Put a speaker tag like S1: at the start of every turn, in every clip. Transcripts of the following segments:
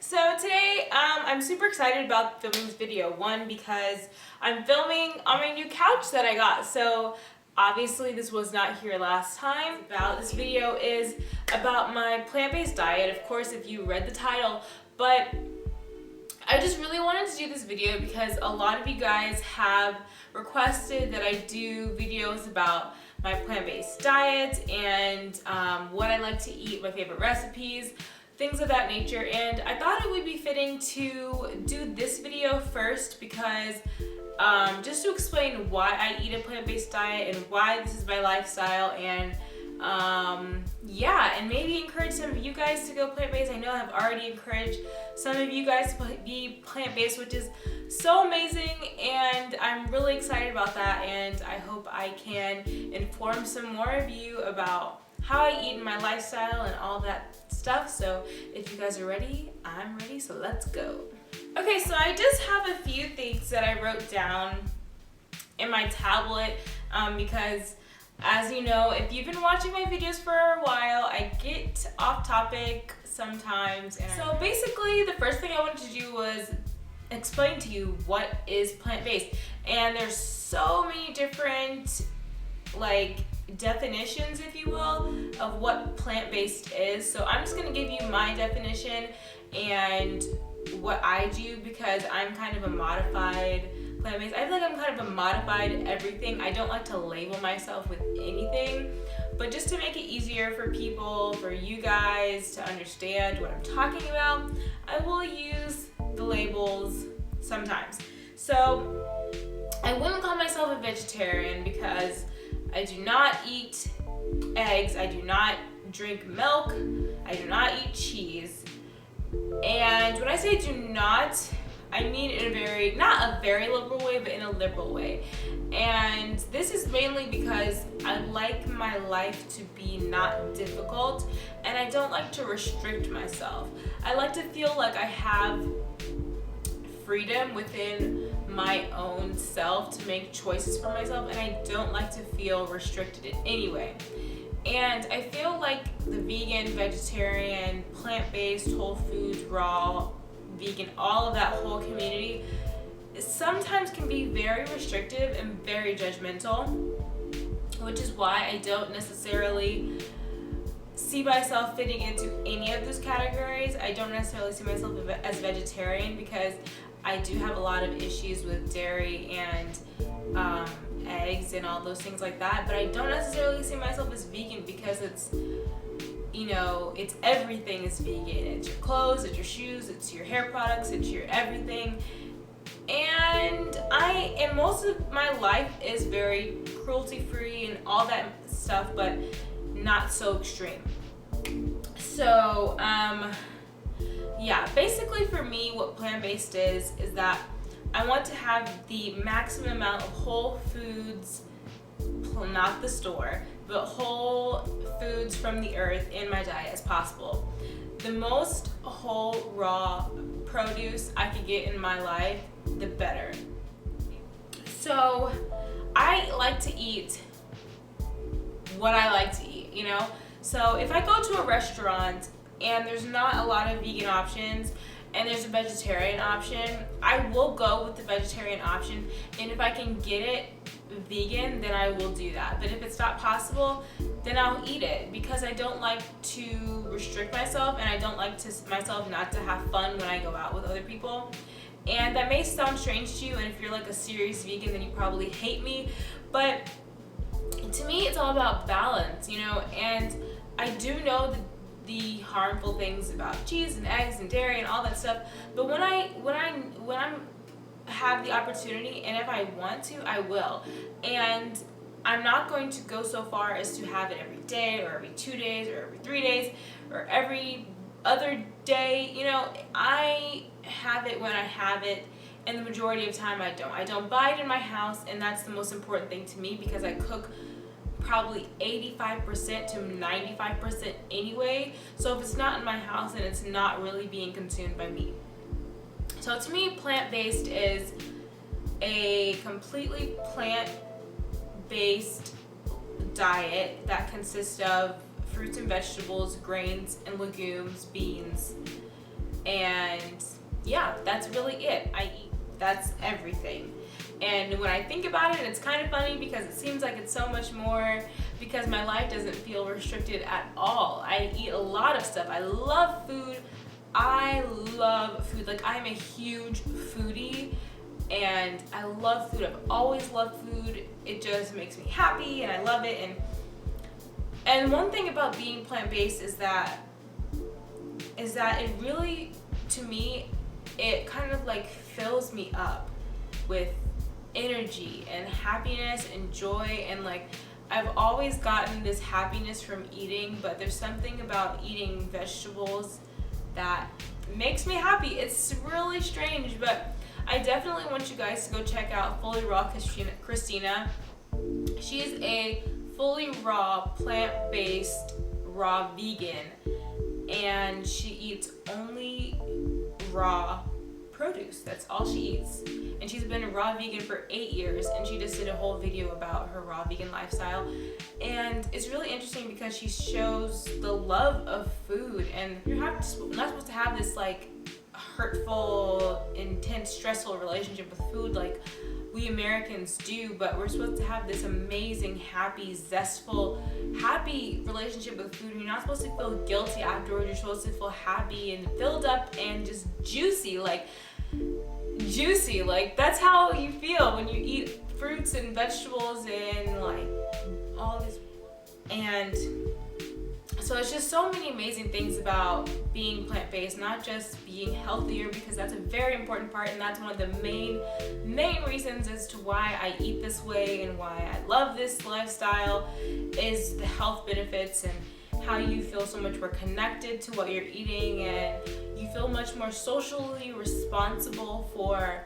S1: So today, I'm super excited about filming this video. One, because I'm filming on my new couch that I got. So obviously this was not here last time. This video is about my plant-based diet. Of course, if you read the title, but I just really wanted to do this video because a lot of you guys have requested that I do videos about my plant-based diet and what I like to eat, my favorite recipes, things of that nature. And I thought it would be fitting to do this video first because just to explain why I eat a plant-based diet and why this is my lifestyle, and yeah, and maybe encourage some of you guys to go plant-based. I know I've already encouraged some of you guys to be plant-based, which is so amazing, and I'm really excited about that, and I hope I can inform some more of you about how I eat in my lifestyle and all that stuff. So if you guys are ready, I'm ready, so let's go. Okay, so I just have a few things that I wrote down in my tablet because, as you know, if you've been watching my videos for a while, I get off topic sometimes. And so basically, the first thing I wanted to do was explain to you what is plant-based. And there's so many different, like, definitions, if you will, of what plant-based is. So I'm just gonna give you my definition and what I do, because I'm kind of a modified plant-based. I feel like I'm kind of a modified everything. I don't like to label myself with anything, but just to make it easier for people, for you guys to understand what I'm talking about, I will use the labels sometimes. So I wouldn't call myself a vegetarian because I do not eat eggs, I do not drink milk, I do not eat cheese. And when I say do not, I mean in a very, not a very liberal way, but in a liberal way. And this is mainly because I like my life to be not difficult, and I don't like to restrict myself. I like to feel like I have freedom within my own self to make choices for myself, and I don't like to feel restricted in any way. And I feel like the vegan, vegetarian, plant-based, whole foods, raw, vegan, all of that whole community sometimes can be very restrictive and very judgmental, which is why I don't necessarily see myself fitting into any of those categories. I don't necessarily see myself as vegetarian because I do have a lot of issues with dairy and eggs and all those things like that, but I don't necessarily see myself as vegan because it's, you know, it's everything is vegan. It's your clothes, it's your shoes, it's your hair products, it's your everything. And most of my life is very cruelty-free and all that stuff, but not so extreme. So, yeah, basically for me, what plant-based is that I want to have the maximum amount of whole foods, not the store, but whole foods from the earth in my diet as possible. The most whole, raw produce I could get in my life, the better. So I like to eat what I like to eat, you know? So if I go to a restaurant and there's not a lot of vegan options and there's a vegetarian option, I will go with the vegetarian option, and if I can get it vegan, then I will do that. But if it's not possible, then I'll eat it, because I don't like to restrict myself, and I don't like myself not to have fun when I go out with other people. And that may sound strange to you, and if you're like a serious vegan, then you probably hate me, but to me it's all about balance, you know. And I do know the harmful things about cheese and eggs and dairy and all that stuff, but when I have the opportunity, and if I want to, I will. And I'm not going to go so far as to have it every day or every 2 days or every 3 days or every other day. You know, I have it when I have it, and the majority of time I don't. I don't buy it in my house, and that's the most important thing to me, because I cook probably 85% to 95% anyway. So if it's not in my house, then it's not really being consumed by me. So to me, plant-based is a completely plant-based diet that consists of fruits and vegetables, grains and legumes, beans, And yeah, that's really it. I eat. That's everything. And when I think about it, it's kind of funny because it seems like it's so much more, because my life doesn't feel restricted at all. I eat a lot of stuff. I love food. I love food. Like, I'm a huge foodie and I love food. I've always loved food. It just makes me happy and I love it. And one thing about being plant-based is that it really, to me, it kind of like fills me up with energy and happiness and joy. And like, I've always gotten this happiness from eating, but there's something about eating vegetables that makes me happy. It's really strange, but I definitely want you guys to go check out Fully Raw Christina. She's a fully raw, plant-based, raw vegan, and she eats only raw produce. That's all she eats. And she's been a raw vegan for 8 years, and she just did a whole video about her raw vegan lifestyle. And it's really interesting because she shows the love of food, and you're not supposed to have this like hurtful, intense, stressful relationship with food like we Americans do, but we're supposed to have this amazing, happy, zestful, happy relationship with food. You're not supposed to feel guilty afterwards. You're supposed to feel happy and filled up and just juicy. Like, that's how you feel when you eat fruits and vegetables and like all this. And so it's just so many amazing things about being plant-based, not just being healthier, because that's a very important part, and that's one of the main reasons as to why I eat this way and why I love this lifestyle, is the health benefits and how you feel so much more connected to what you're eating, and you feel much more socially responsible for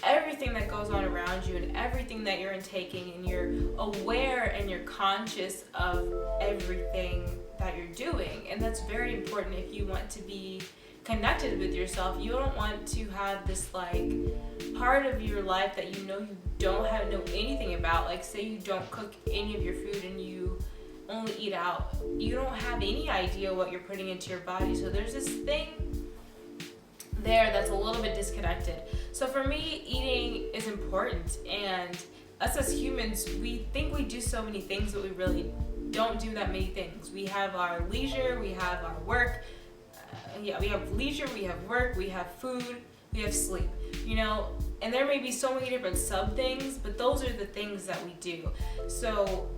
S1: everything that goes on around you and everything that you're intaking, and you're aware and you're conscious of everything that you're doing. And that's very important if you want to be connected with yourself. You don't want to have this like part of your life that you don't know anything about. Like, say you don't cook any of your food and you only eat out. You don't have any idea what you're putting into your body. So there's this thing there that's a little bit disconnected. So for me, eating is important, and us as humans, we think we do so many things, but we really don't do that many things. We have our leisure, we have our work. We have leisure, we have work, we have food, we have sleep, and there may be so many different sub things, but those are the things that we do. So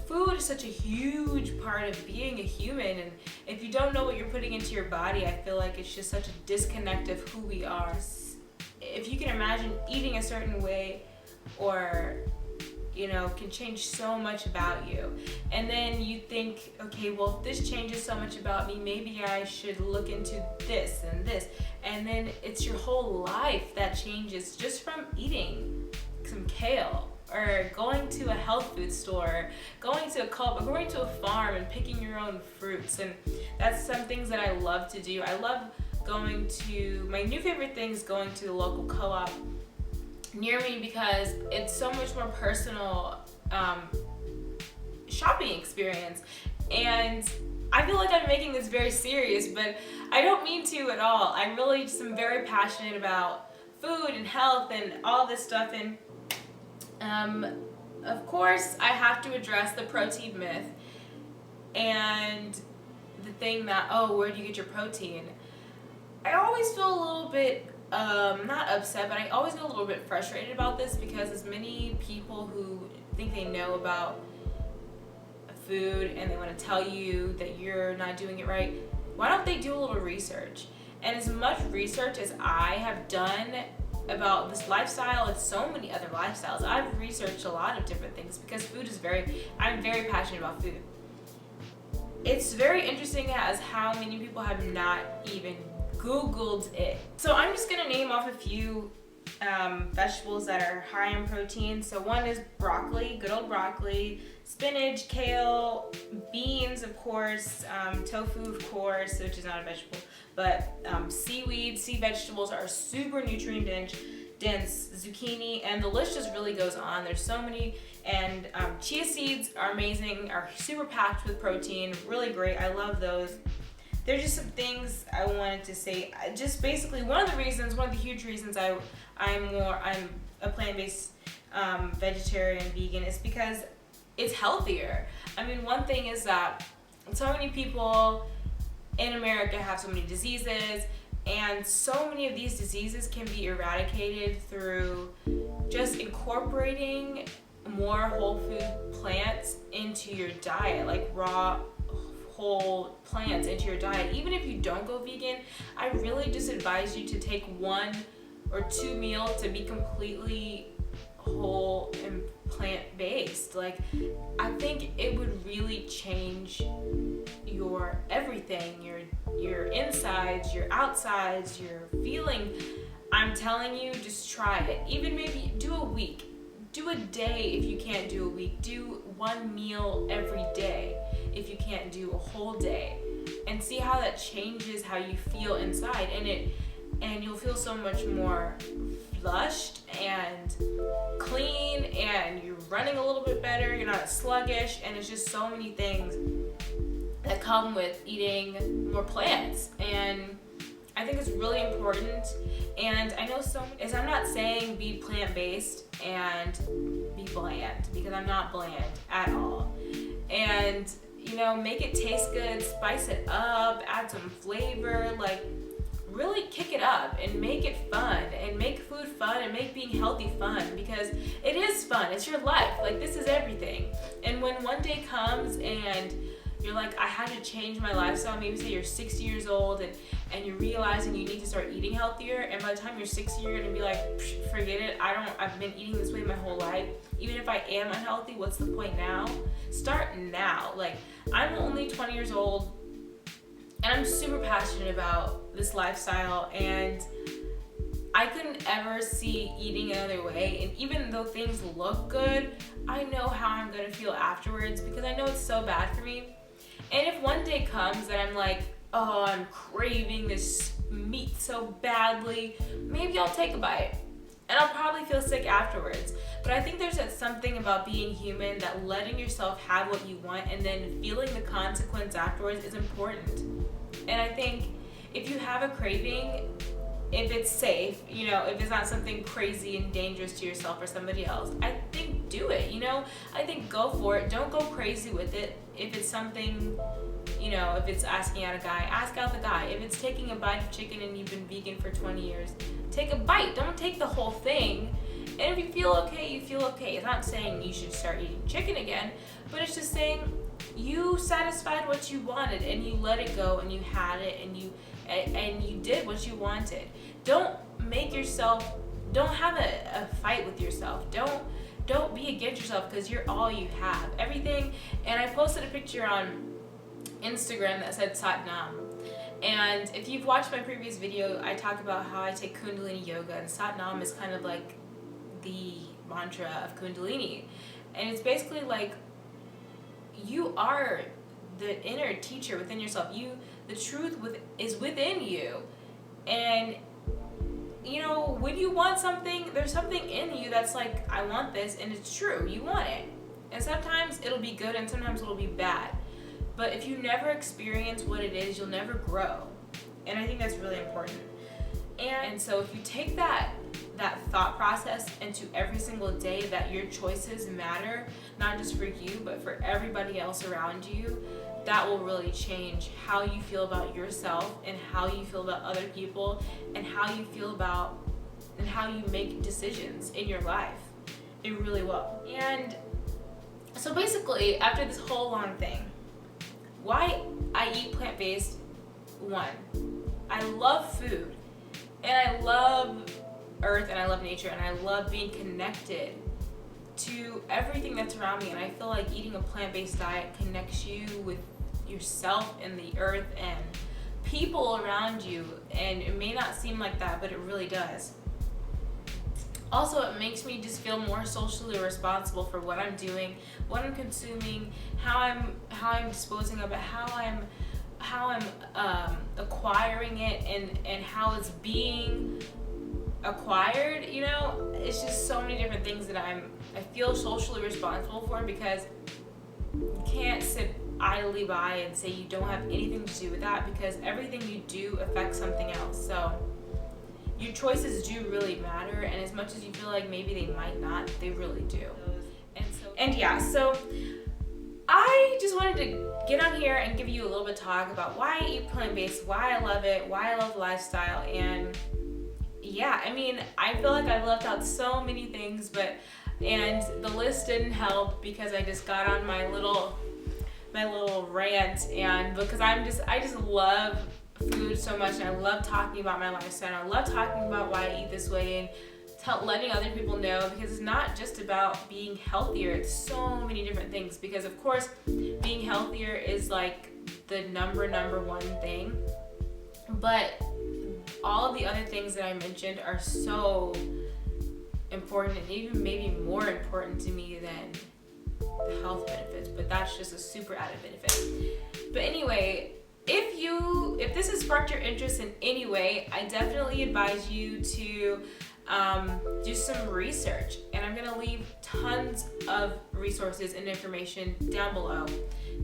S1: food is such a huge part of being a human, and if you don't know what you're putting into your body, I feel like it's just such a disconnect of who we are. If you can imagine eating a certain way, or can change so much about you, and then you think, okay, well, if this changes so much about me, maybe I should look into this and this, and then it's your whole life that changes just from eating some kale, or going to a health food store, going to a farm and picking your own fruits. And that's some things that I love to do. I love my new favorite thing is going to the local co-op near me, because it's so much more personal shopping experience. And I feel like I'm making this very serious, but I don't mean to at all. I really just am very passionate about food and health and all this stuff. And of course, I have to address the protein myth and the thing that, where do you get your protein? I always feel a little bit, not upset, but I always get a little bit frustrated about this, because as many people who think they know about food and they want to tell you that you're not doing it right, why don't they do a little research? And as much research as I have done about this lifestyle and so many other lifestyles, I've researched a lot of different things, because I'm very passionate about food. It's very interesting as how many people have not even Googled it. So I'm just gonna name off a few vegetables that are high in protein. So one is broccoli, good old broccoli, spinach, kale, beans, of course, tofu, of course, which is not a vegetable, but seaweed, sea vegetables are super nutrient dense, zucchini, and the list just really goes on. There's so many, and chia seeds are amazing, are super packed with protein, really great. I love those. there's just some things I wanted to say. Just basically, one of the huge reasons I'm a plant-based vegetarian, vegan, is because it's healthier. I mean, one thing is that so many people in America have so many diseases, and so many of these diseases can be eradicated through just incorporating more whole food plants into your diet, like raw whole plants into your diet. Even if you don't go vegan, I really just advise you to take 1 or 2 meals to be completely whole and plant-based. Like, I think it would really change your everything, your insides, your outsides, your feeling. I'm telling you, just try it. Even maybe do a week. Do a day if you can't do a week. Do 1 meal every day if you can't do a whole day. And see how that changes how you feel inside. And you'll feel so much more flushed and clean, and you're running a little bit better, you're not as sluggish, and it's just so many things that come with eating more plants. And I think it's really important. And I know I'm not saying be plant-based and be bland, because I'm not bland at all. And make it taste good, spice it up, add some flavor, like really kick it up and make it fun, and make food fun, and make being healthy fun, because it is fun. It's your life. Like, this is everything. And when one day comes and you're like, I had to change my lifestyle, maybe say you're 60 years old and you're realizing you need to start eating healthier, and by the time you're 60, you're gonna be like, forget it, I've been eating this way my whole life. Even if I am unhealthy, what's the point now? Start now. Like, I'm only 20 years old, and I'm super passionate about this lifestyle, and I couldn't ever see eating another way. And even though things look good, I know how I'm gonna feel afterwards, because I know it's so bad for me. And if one day comes that I'm like, oh, I'm craving this meat so badly, maybe I'll take a bite. And I'll probably feel sick afterwards. But I think there's something about being human, that letting yourself have what you want and then feeling the consequence afterwards is important. And I think if you have a craving, if it's safe, if it's not something crazy and dangerous to yourself or somebody else, I think do it, I think go for it. Don't go crazy with it. If it's something, if it's asking out a guy, ask out the guy. If it's taking a bite of chicken and you've been vegan for 20 years, take a bite. Don't take the whole thing. And if you feel okay, you feel okay. It's not saying you should start eating chicken again, but it's just saying you satisfied what you wanted, and you let it go, and you had it, and you did what you wanted. Don't have a fight with yourself. Don't be against yourself, because you're all you have. Everything. And I posted a picture on Instagram that said Sat Nam. And if you've watched my previous video, I talk about how I take Kundalini yoga, and Sat Nam is kind of like the mantra of Kundalini. And it's basically like, you are the inner teacher within yourself. The truth is within you. And when you want something, there's something in you that's like, I want this, and it's true, you want it. And sometimes it'll be good, and sometimes it'll be bad. But if you never experience what it is, you'll never grow. And I think that's really important. And so if you take that thought process into every single day, that your choices matter, not just for you, but for everybody else around you, that will really change how you feel about yourself, and how you feel about other people, and how you feel about and how you make decisions in your life. It really will. And so basically, after this whole long thing, why I eat plant-based, 1, I love food, and I love earth, and I love nature, and I love being connected to everything that's around me. And I feel like eating a plant-based diet connects you with yourself and the earth and people around you. And it may not seem like that, but it really does. Also, it makes me just feel more socially responsible for what I'm doing, what I'm consuming, how I'm disposing of it, how I'm acquiring it, and how it's being acquired. It's just so many different things that I feel socially responsible for, because you can't sit idly by and say you don't have anything to do with that, because everything you do affects something else. So your choices do really matter, and as much as you feel like maybe they might not, they really do. And yeah, so I just wanted to get on here and give you a little bit of talk about why I eat plant-based, why I love it, why I love the lifestyle. And yeah, I mean, I feel like I've left out so many things, and the list didn't help because I just got on my little rant, and because I just love food so much, and I love talking about my lifestyle. I love talking about why I eat this way, and letting other people know, because it's not just about being healthier. It's so many different things, because of course being healthier is like the number one thing, but all of the other things that I mentioned are so important, and even maybe more important to me than the health benefits, but that's just a super added benefit. But anyway, if this has sparked your interest in any way, I definitely advise you to do some research, and I'm gonna leave tons of resources and information down below.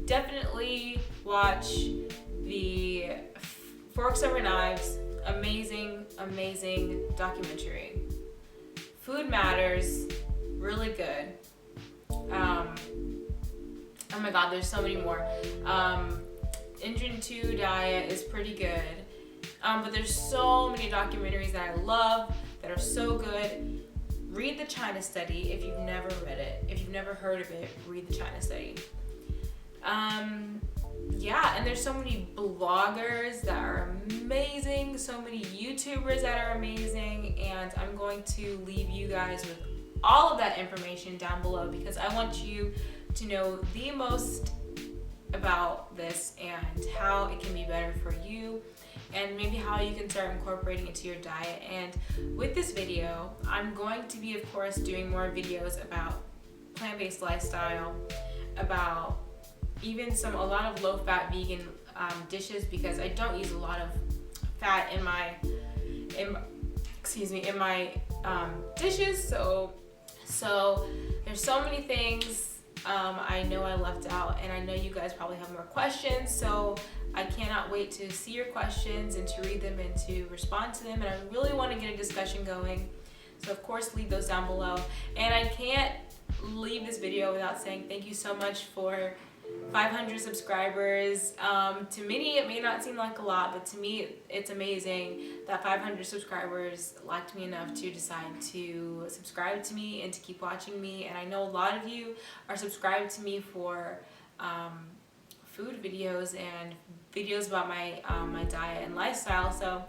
S1: Definitely watch the Forks Over Knives amazing documentary. Food Matters, really good. Oh my god, there's so many more. Engine 2 Diet is pretty good. But there's so many documentaries that I love that are so good. Read the China Study if you've never read it. If you've never heard of it, read the China Study. Yeah, and there's so many bloggers that are amazing, so many YouTubers that are amazing, and I'm going to leave you guys with all of that information down below, because I want you to know the most about this and how it can be better for you, and maybe how you can start incorporating it to your diet. And with this video, I'm going to be, of course, doing more videos about plant-based lifestyle, about even a lot of low-fat vegan dishes, because I don't use a lot of fat in my dishes. So there's so many things I know I left out, and I know you guys probably have more questions, so I cannot wait to see your questions and to read them and to respond to them, and I really want to get a discussion going. So of course, leave those down below. And I can't leave this video without saying thank you so much for 500 subscribers. To many it may not seem like a lot, but to me it's amazing that 500 subscribers liked me enough to decide to subscribe to me and to keep watching me. And I know a lot of you are subscribed to me for food videos and videos about my my diet and lifestyle. So,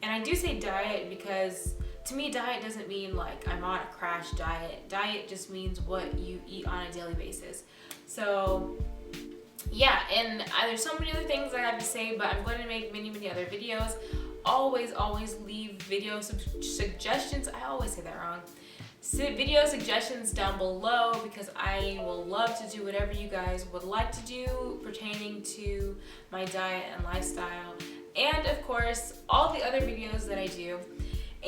S1: and I do say diet because to me diet doesn't mean like I'm on a crash diet. Diet just means what you eat on a daily basis. So yeah, and there's so many other things I have to say, but I'm going to make many other videos. Always leave video suggestions. I always say that wrong. Video suggestions down below, because I will love to do whatever you guys would like to do pertaining to my diet and lifestyle, and of course all the other videos that I do.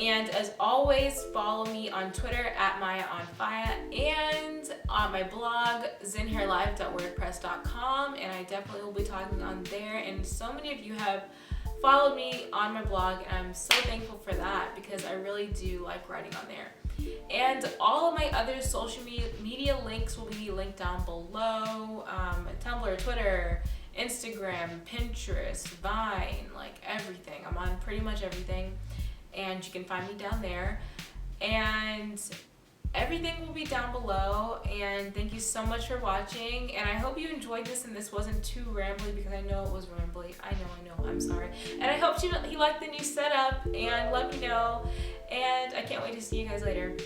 S1: And as always, follow me on Twitter at MayaOnFaya, and on my blog ZenHairLife.wordpress.com, and I definitely will be talking on there. And so many of you have followed me on my blog, and I'm so thankful for that, because I really do like writing on there. And all of my other social media links will be linked down below. Tumblr, Twitter, Instagram, Pinterest, Vine, like everything. I'm on pretty much everything, and you can find me down there. And everything will be down below. And thank you so much for watching, and I hope you enjoyed this and this wasn't too rambly, because I know it was rambly. I know, I'm sorry. And I hope you liked the new setup, and let me know. And I can't wait to see you guys later.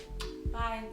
S1: Bye.